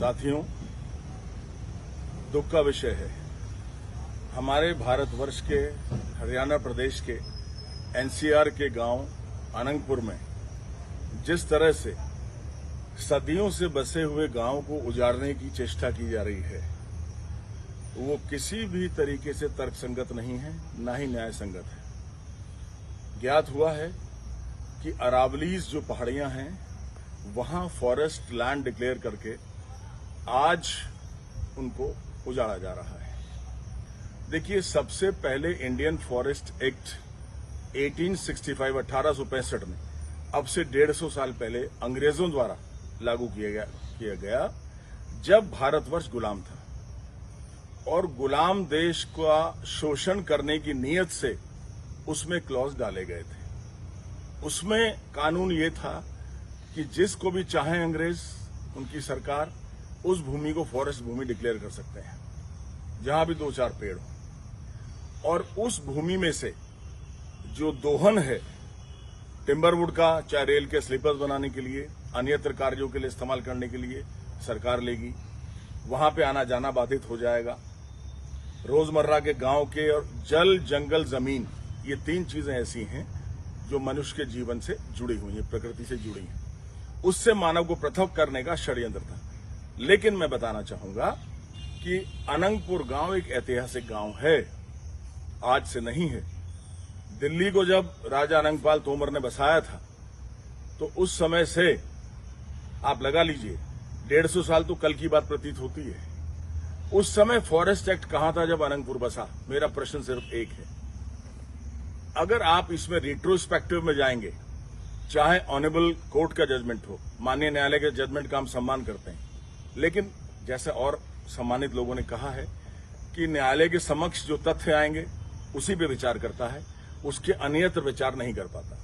साथियों, दुख का विषय है हमारे भारतवर्ष के हरियाणा प्रदेश के एनसीआर के गांव अनंगपुर में जिस तरह से सदियों से बसे हुए गांव को उजाड़ने की चेष्टा की जा रही है, वो किसी भी तरीके से तर्कसंगत नहीं है, न ही न्याय संगत है। ज्ञात हुआ है कि अरावलीज जो पहाड़ियां हैं, वहां फॉरेस्ट लैंड डिक्लेयर करके आज उनको उजाड़ा जा रहा है। देखिए, सबसे पहले इंडियन फॉरेस्ट एक्ट 1865 में अब से 150 साल पहले अंग्रेजों द्वारा लागू किया गया जब भारतवर्ष गुलाम था, और गुलाम देश का शोषण करने की नीयत से उसमें क्लॉज डाले गए थे। उसमें कानून ये था कि जिसको भी चाहे अंग्रेज, उनकी सरकार, उस भूमि को फॉरेस्ट भूमि डिक्लेयर कर सकते हैं जहां भी 2-4 पेड़ हो, और उस भूमि में से जो दोहन है टिम्बरवुड का, चाहे रेल के स्लीपर्स बनाने के लिए, अन्यत्र कार्यों के लिए इस्तेमाल करने के लिए सरकार लेगी। वहां पे आना जाना बाधित हो जाएगा। रोजमर्रा के गांव के और जल, जंगल, जमीन, ये 3 चीजें ऐसी हैं जो मनुष्य के जीवन से जुड़ी हुई हैं, प्रकृति से जुड़ी हैं। उससे मानव को पृथक करने का षड्यंत्र था। लेकिन मैं बताना चाहूंगा कि अनंगपुर गांव एक ऐतिहासिक गांव है, आज से नहीं है। दिल्ली को जब राजा अनंगपाल तोमर ने बसाया था, तो उस समय से आप लगा लीजिए 150 साल तो कल की बात प्रतीत होती है। उस समय फॉरेस्ट एक्ट कहां था जब अनंगपुर बसा? मेरा प्रश्न सिर्फ एक है। अगर आप इसमें रिट्रोस्पेक्टिव में जाएंगे, चाहे ऑनरेबल कोर्ट का जजमेंट हो, माननीय न्यायालय के जजमेंट का हम सम्मान करते हैं, लेकिन जैसे और सम्मानित लोगों ने कहा है कि न्यायालय के समक्ष जो तथ्य आएंगे उसी पे विचार करता है, उसके अन्यत्र विचार नहीं कर पाता।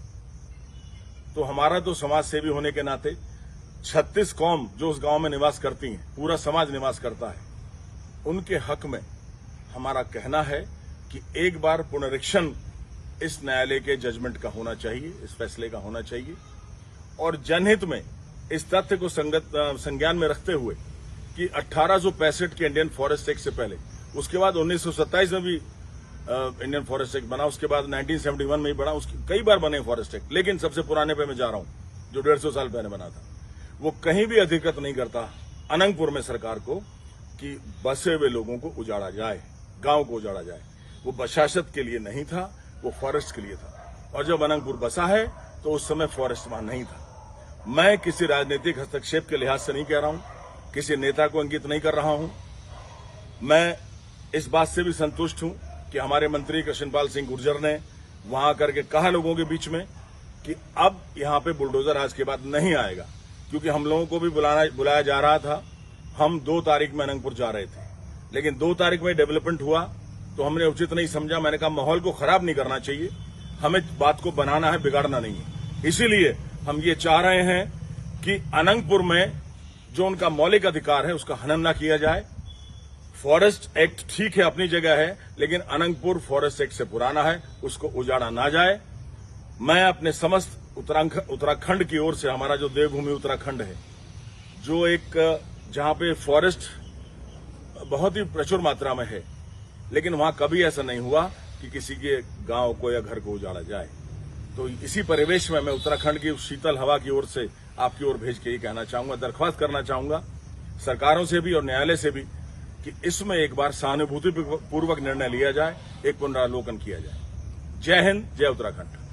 तो हमारा तो समाज सेवी होने के नाते 36 कौम जो उस गांव में निवास करती हैं, पूरा समाज निवास करता है, उनके हक में हमारा कहना है कि एक बार पुनरीक्षण इस न्यायालय के जजमेंट का होना चाहिए, इस फैसले का होना चाहिए, और जनहित में इस तथ्य को संज्ञान में रखते हुए कि 1865 के इंडियन फॉरेस्ट एक्ट से पहले, उसके बाद 1927 में भी इंडियन फॉरेस्ट एक्ट बना, उसके बाद 1971 में ही बना, उसके कई बार बने फॉरेस्ट एक्ट, लेकिन सबसे पुराने पे मैं जा रहा हूं जो 150 साल पहले बना था, वो कहीं भी अधिकृत नहीं करता अनंगपुर में सरकार को कि बसे हुए लोगों को उजाड़ा जाए, गांव को उजाड़ा जाए। वो बशासत के लिए नहीं था, वो फॉरेस्ट के लिए था। और जब अनंगपुर बसा है तो उस समय फॉरेस्ट वहां नहीं था। मैं किसी राजनीतिक हस्तक्षेप के लिहाज से नहीं कह रहा हूं, किसी नेता को इंगित नहीं कर रहा हूं। मैं इस बात से भी संतुष्ट हूं कि हमारे मंत्री कृष्णपाल सिंह गुर्जर ने वहां आकर के कहा लोगों के बीच में कि अब यहां पे बुलडोजर आज के बाद नहीं आएगा, क्योंकि हम लोगों को भी बुलाया जा रहा था। हम 2 तारीख में अनंगपुर जा रहे थे, लेकिन 2 तारीख में डेवलपमेंट हुआ तो हमने उचित नहीं समझा। मैंने कहा माहौल को खराब नहीं करना चाहिए, हमें बात को बनाना है, बिगाड़ना नहीं है। इसीलिए हम ये चाह रहे हैं कि अनंगपुर में जो उनका मौलिक अधिकार है उसका हनन न किया जाए। फॉरेस्ट एक्ट ठीक है, अपनी जगह है, लेकिन अनंगपुर फॉरेस्ट एक्ट से पुराना है, उसको उजाड़ा ना जाए। मैं अपने समस्त उत्तराखंड की ओर से, हमारा जो देवभूमि उत्तराखंड है, जो एक जहां पे फॉरेस्ट बहुत ही प्रचुर मात्रा में है, लेकिन वहां कभी ऐसा नहीं हुआ कि किसी के गांव को या घर को उजाड़ा जाए। तो इसी परिवेश में मैं उत्तराखंड की शीतल हवा की ओर से आपकी ओर भेज के ये कहना चाहूंगा, दरख्वास्त करना चाहूंगा सरकारों से भी और न्यायालय से भी कि इसमें एक बार सहानुभूति पूर्वक निर्णय लिया जाए, एक पुनरावलोकन किया जाए। जय हिंद, जय उत्तराखंड।